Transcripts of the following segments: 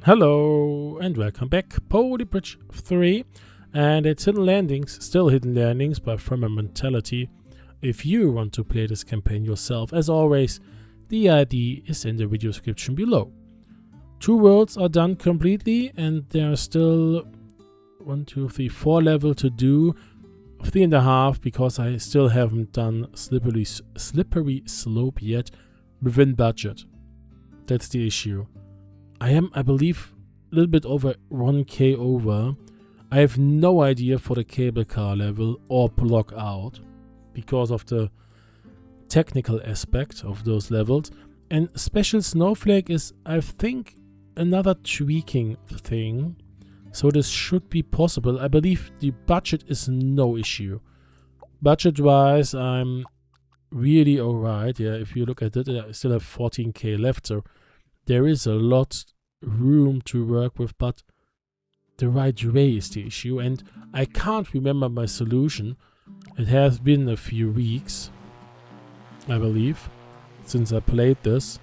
Hello and welcome back. Poly Bridge 3, and it's Hidden Landings, still Hidden Landings by Firmamentality. If you want to play this campaign yourself, as always, the ID is in the video description below. 2 worlds are done completely, and there are still 4 levels to do. 3.5 because I still haven't done Slippery Slope yet within budget. That's the issue. I believe, a little bit over 1k over. I have no idea for the cable car level or block out because of the technical aspect of those levels. And special Snowflake is, I think, another tweaking thing. So this should be possible. I believe the budget is no issue. Budget-wise, I'm really alright. Yeah, if you look at it, I still have 14k left, so there is a lot room to work with, but the right way is the issue, and I can't remember my solution. It has been a few weeks, I believe, since I played this.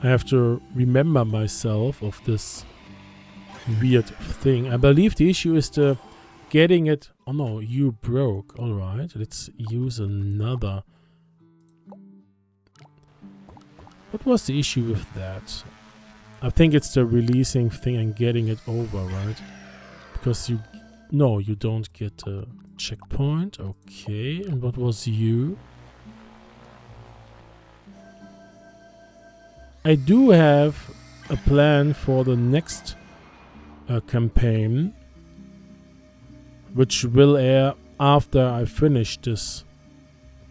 I have to remember myself of this weird thing. I believe the issue is the getting it. Oh no, you broke. Alright, let's use another. What was the issue with that? I think it's the releasing thing and getting it over, right? Because you don't get a checkpoint. Okay, and what was you? I do have a plan for the next campaign, which will air after I finish this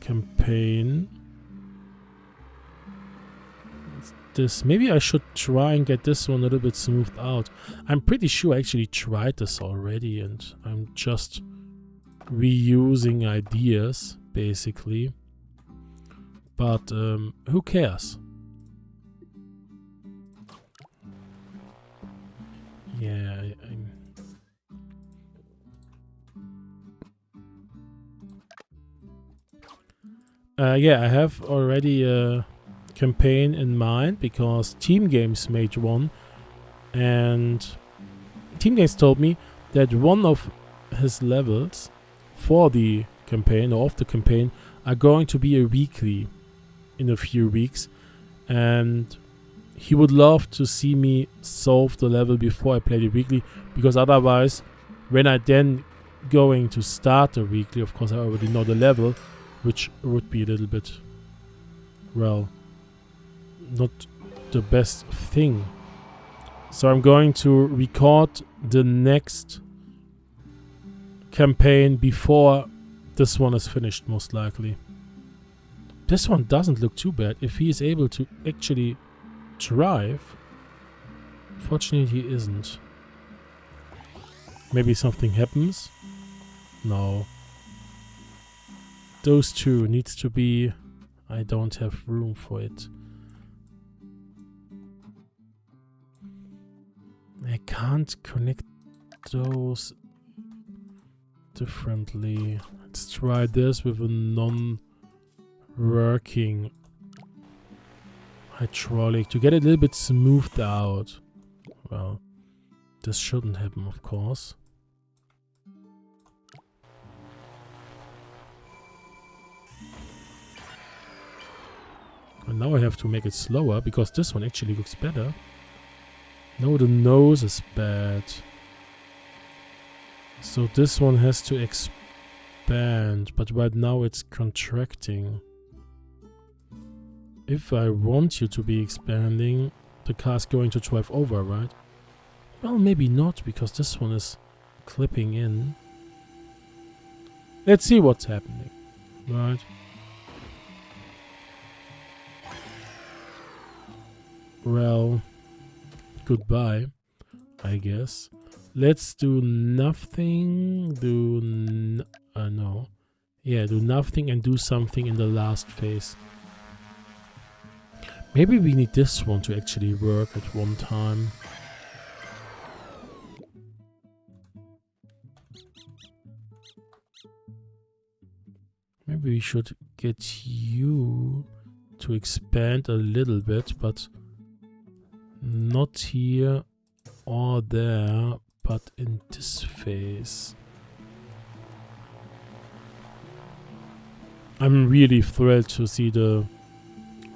campaign. Maybe I should try and get this one a little bit smoothed out. I'm pretty sure I actually tried this already, and I'm just reusing ideas basically. But who cares? Yeah, I have already a campaign in mind because Team Games made one, and Team Games told me that one of his levels for the campaign or of the campaign are going to be a weekly in a few weeks, and he would love to see me solve the level before I play the weekly, because otherwise when I then going to start the weekly, of course I already know the level, which would be a little bit, well, not the best thing. So I'm going to record the next campaign before this one is finished, most likely. This one doesn't look too bad if he is able to actually drive. Fortunately he isn't. Maybe something happens. No. Those two needs to be... I don't have room for it. I can't connect those differently. Let's try this with a non-working hydraulic to get it a little bit smoothed out. Well, this shouldn't happen, of course. And now I have to make it slower because this one actually looks better. No, the nose is bad. So this one has to expand, but right now it's contracting. If I want you to be expanding, the car's going to drive over, right? Well, maybe not, because this one is clipping in. Let's see what's happening, right? Well, goodbye, I guess. Let's do nothing. Do nothing and do something in the last phase. Maybe we need this one to actually work at one time. Maybe we should get you to expand a little bit, but not here or there, but in this phase. I'm really thrilled to see the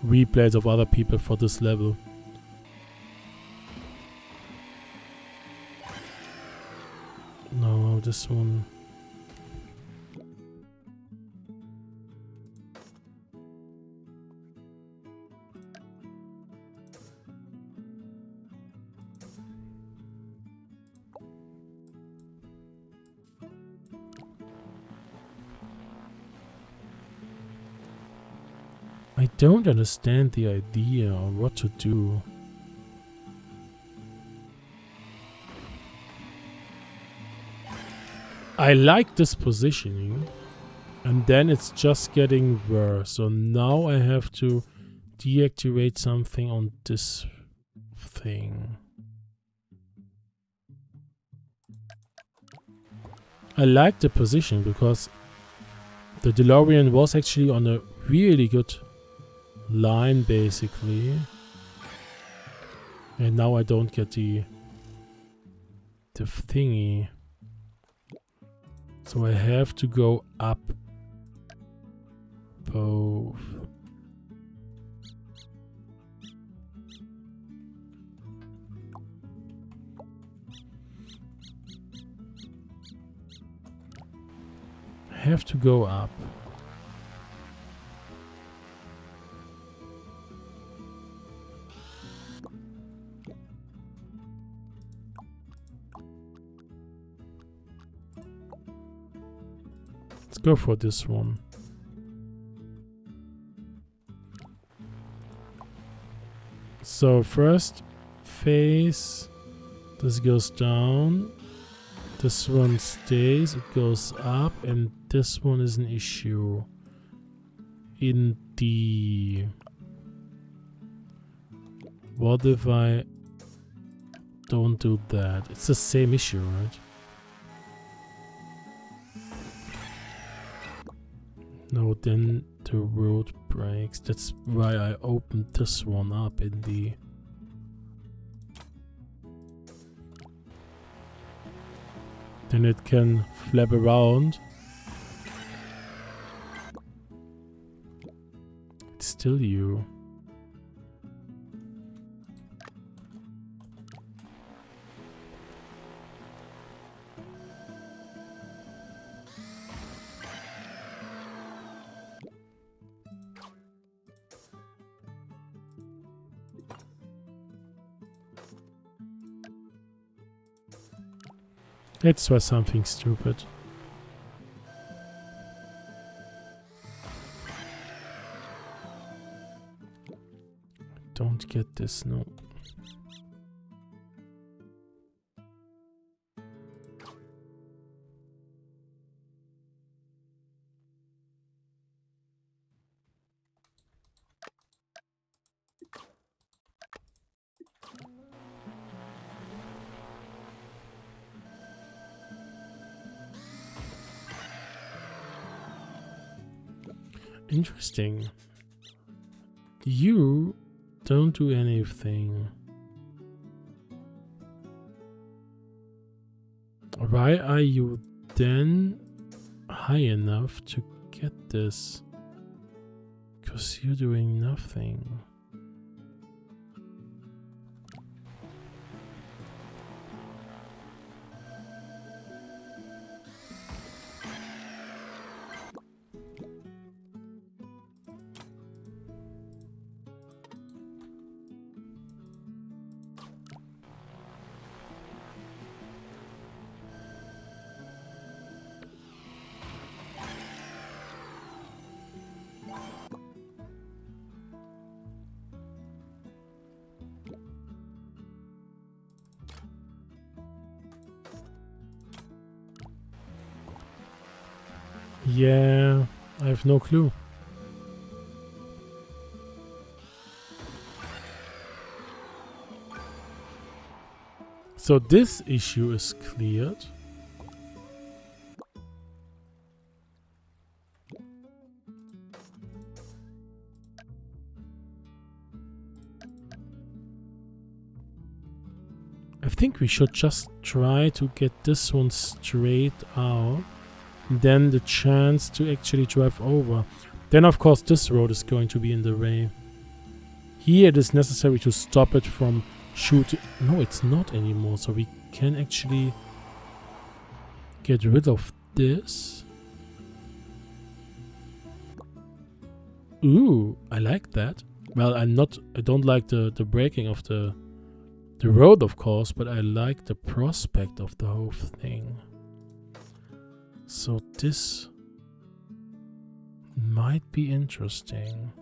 replays of other people for this level. No, this one. I don't understand the idea or what to do. I like this positioning, and then it's just getting worse. So now I have to deactivate something on this thing. I like the position because the DeLorean was actually on a really good line basically, and now I don't get the thingy, so I have to go up both. I have to go up. Let's go for this one. So first phase, this goes down, this one stays, it goes up, and this one is an issue. In the... What if I don't do that? It's the same issue, right? No, then the road breaks. That's why I opened this one up in the... Then it can flap around. It's still you. Let's try something stupid. Don't get this, no. Interesting. You don't do anything. Why are you then high enough to get this? Because you're doing nothing. Yeah, I have no clue. So this issue is cleared. I think we should just try to get this one straight out. Then the chance to actually drive over. Then of course this road is going to be in the way. Here it is necessary to stop it from shooting. No, it's not anymore. So we can actually get rid of this. Ooh, I like that. Well, I don't like the breaking of the road, of course, but I like the prospect of the whole thing. So this might be interesting.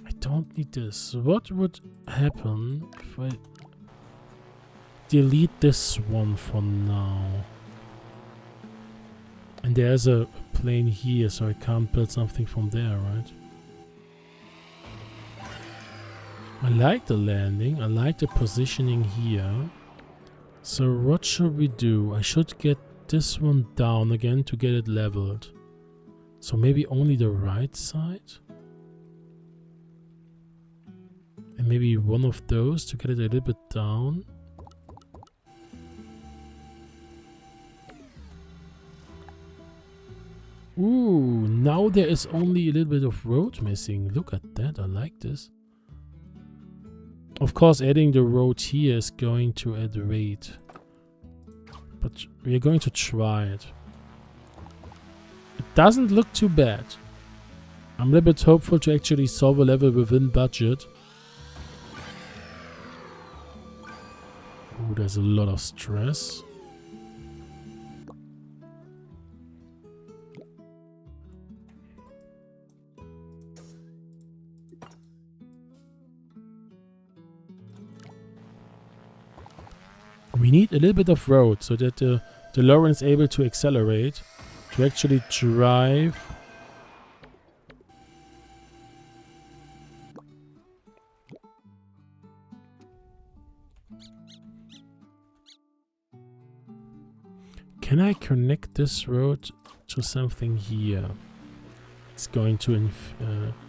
I don't need this. What would happen if I delete this one for now? And there's a plane here, so I can't build something from there, right? I like the landing. I like the positioning here. So what should we do? I should get this one down again to get it leveled. So maybe only the right side? And maybe one of those to get it a little bit down. Ooh, now there is only a little bit of road missing. Look at that, I like this. Of course, adding the road here is going to add weight. But we are going to try it. It doesn't look too bad. I'm a little bit hopeful to actually solve a level within budget. Ooh, there's a lot of stress. We need a little bit of road so that the DeLorean is able to accelerate, to actually drive. Can I connect this road to something here? It's going to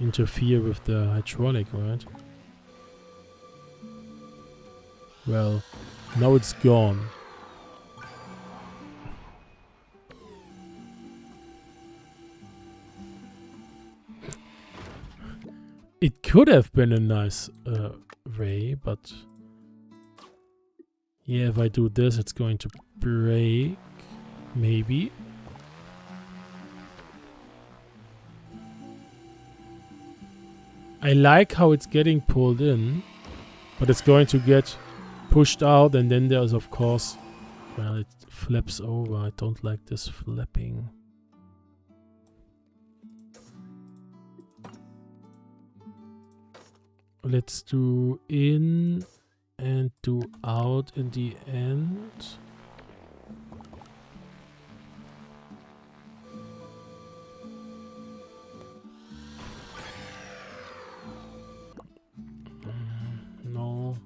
interfere with the hydraulic, right? Well, now it's gone. It could have been a nice way, but yeah, if I do this, it's going to break. Maybe. I like how it's getting pulled in, but it's going to get pushed out, and then there's of course, well, it flaps over. I don't like this flapping. Let's do in and do out in the end. No.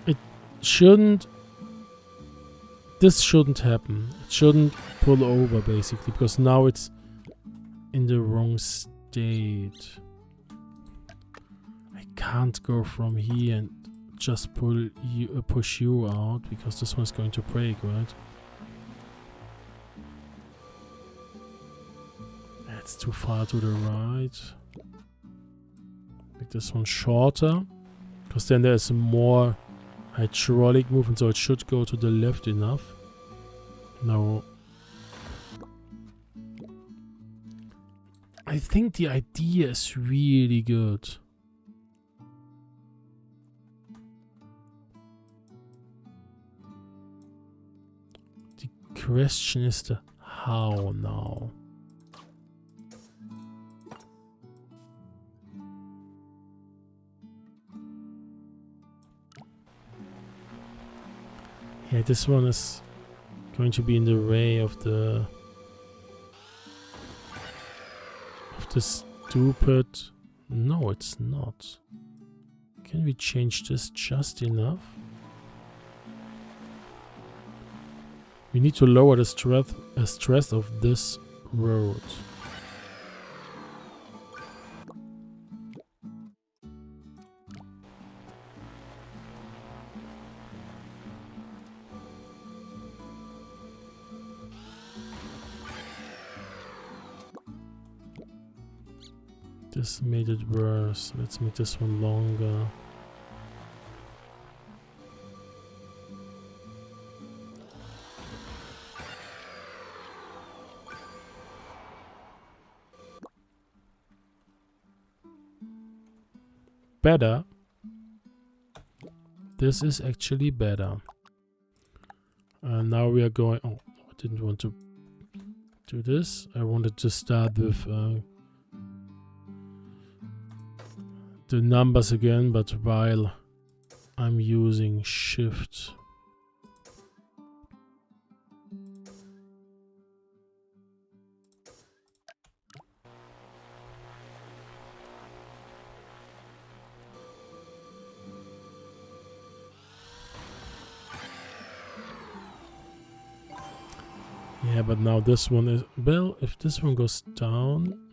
It shouldn't. This shouldn't happen. It shouldn't pull over basically, because now it's in the wrong state. I can't go from here and just push you out, because this one's going to break, right? It's too far to the right. Make this one shorter, because then there's more hydraulic movement, so it should go to the left enough. No. I think the idea is really good. The question is the how now. Yeah, this one is going to be in the way of the stupid. No, it's not. Can we change this just enough? We need to lower the stress of this road. This made it worse. Let's make this one longer. Better. This is actually better. And now we are going... Oh, I didn't want to do this. I wanted to start with the numbers again, but while I'm using shift. Yeah, but now this one is... Well, if this one goes down...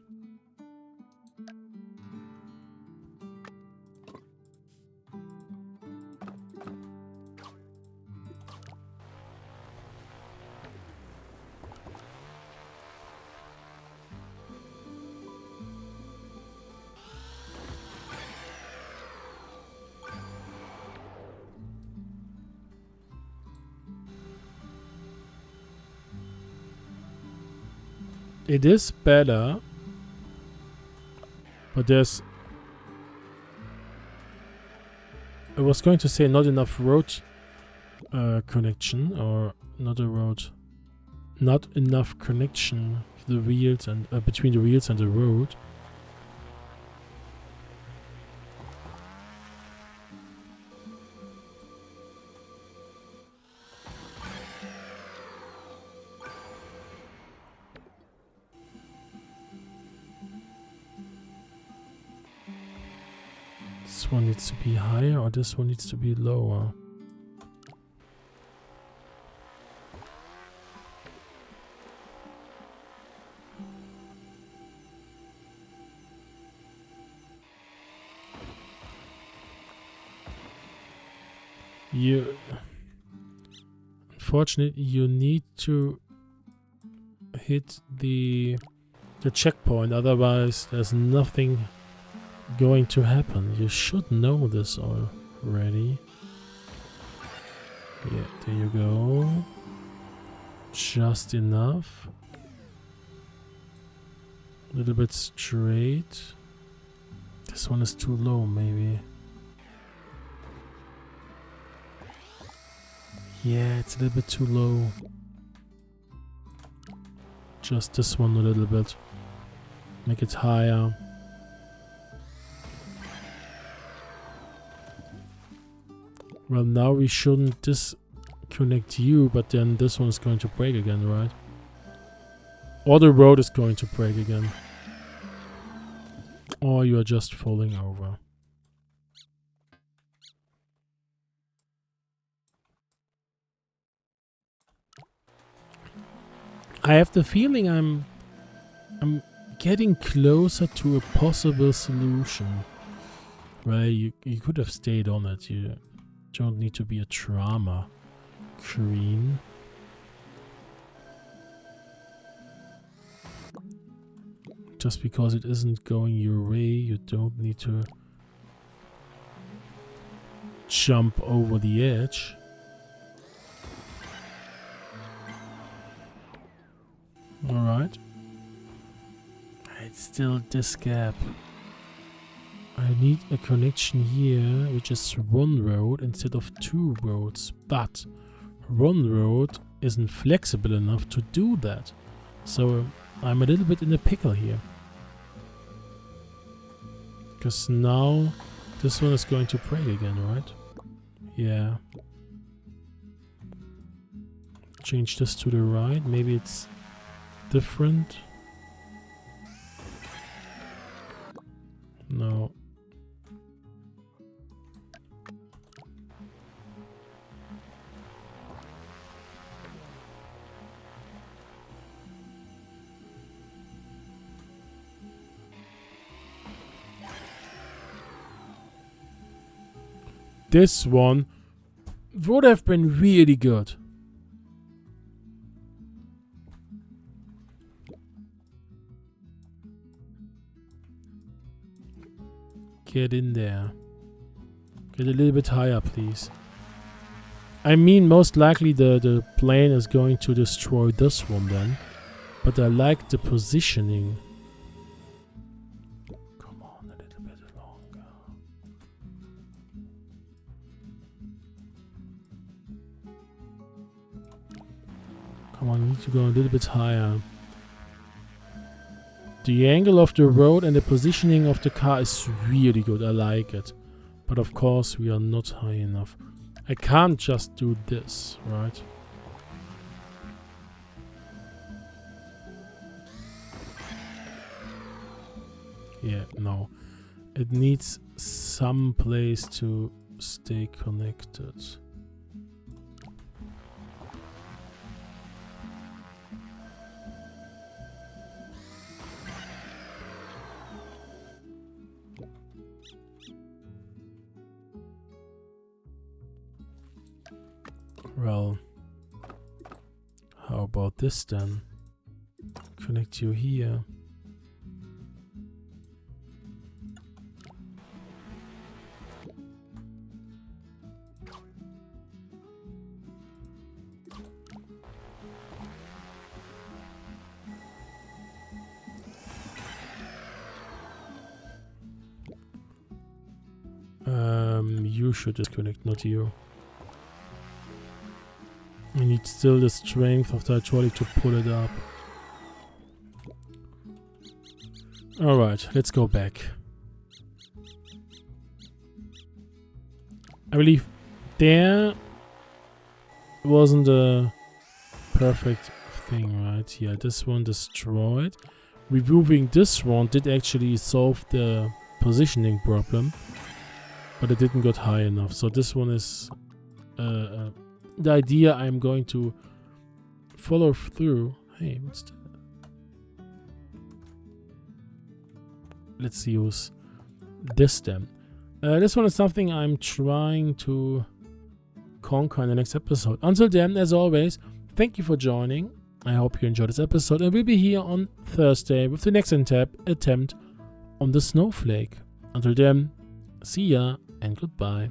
It is better, but there's... I was going to say not enough road connection, or not a road... Not enough connection of the wheels and between the wheels and the road. This one needs to be higher, or this one needs to be lower. Unfortunately, you need to hit the checkpoint, otherwise there's nothing going to happen. You should know this already. Yeah, there you go. Just enough. A little bit straight. This one is too low, maybe. Yeah, it's a little bit too low. Just this one a little bit. Make it higher. Well, now we shouldn't disconnect you, but then this one is going to break again, right? Or the road is going to break again. Or you are just falling over. I have the feeling I'm getting closer to a possible solution. Well, you could have stayed on it. You don't need to be a drama queen. Just because it isn't going your way, you don't need to jump over the edge. Alright. It's still this gap. I need a connection here, which is one road instead of two roads. But one road isn't flexible enough to do that. So I'm a little bit in a pickle here. Because now this one is going to break again, right? Yeah. Change this to the right. Maybe it's different. No. this one would have been really good. Get in there. Get a little bit higher, please. I mean, most likely the plane is going to destroy this one then. But I like the positioning. Come on, a little bit longer. Come on, we need to go a little bit higher. The angle of the road and the positioning of the car is really good. I like it. But of course, we are not high enough. I can't just do this, right? Yeah, no. It needs some place to stay connected. Well, how about this then? Connect you here. You should disconnect, not you. We need still the strength of the hydraulic to pull it up. Alright, let's go back. I believe there wasn't a perfect thing, right? Yeah, this one destroyed. Removing this one did actually solve the positioning problem, but it didn't get high enough. So this one is the idea I'm going to follow through. Hey, what's that? Let's use this then. This one is something I'm trying to conquer in the next episode. Until then, as always, thank you for joining. I hope you enjoyed this episode, and we'll be here on Thursday with the next attempt on the Snowflake. Until then, see ya and goodbye.